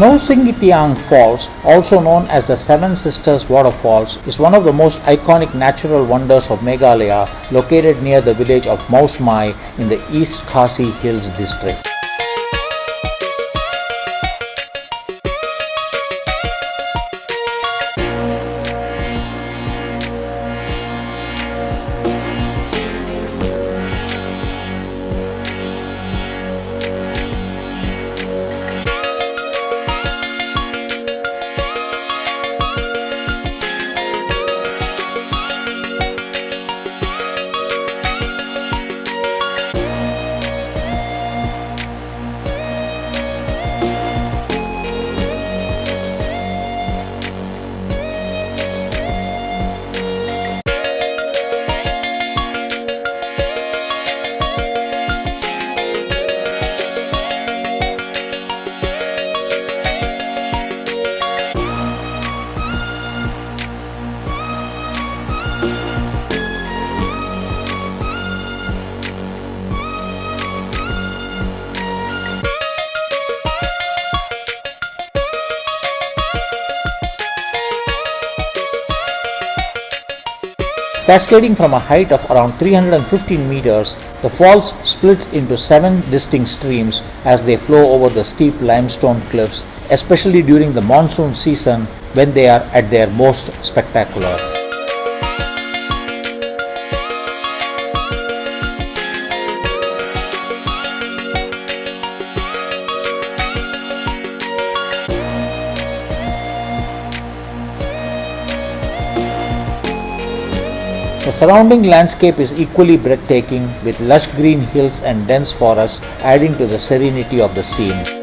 Nohsngithiang Falls, also known as the Seven Sisters Waterfalls, is one of the most iconic natural wonders of Meghalaya, located near the village of Mawsmai in the East Khasi Hills district. Cascading from a height of around 315 meters, the falls splits into 7 distinct streams as they flow over the steep limestone cliffs, especially during the monsoon season when they are at their most spectacular. The surrounding landscape is equally breathtaking, with lush green hills and dense forests adding to the serenity of the scene.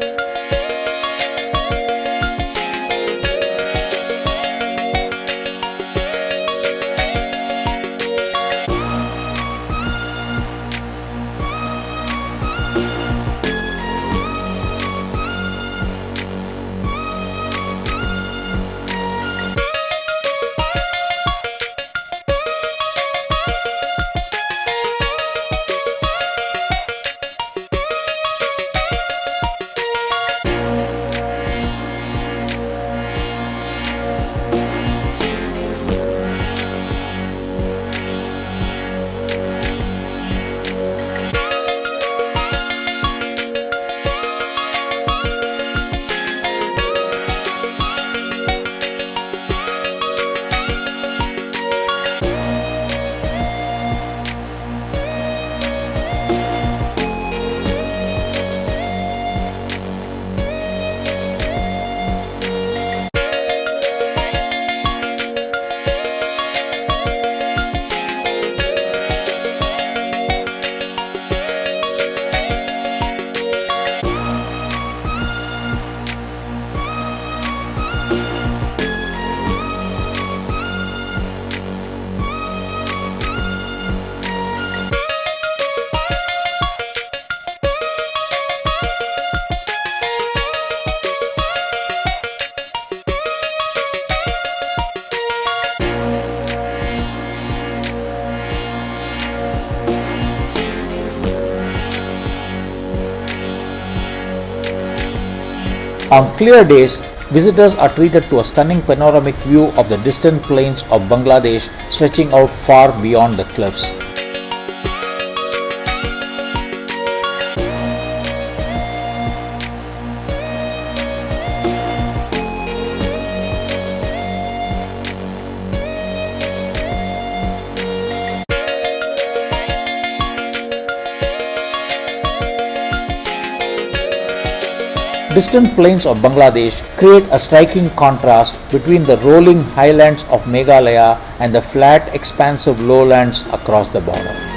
On clear days, visitors are treated to a stunning panoramic view of the distant plains of Bangladesh stretching out far beyond the cliffs. Distant plains of Bangladesh create a striking contrast between the rolling highlands of Meghalaya and the flat, expansive lowlands across the border.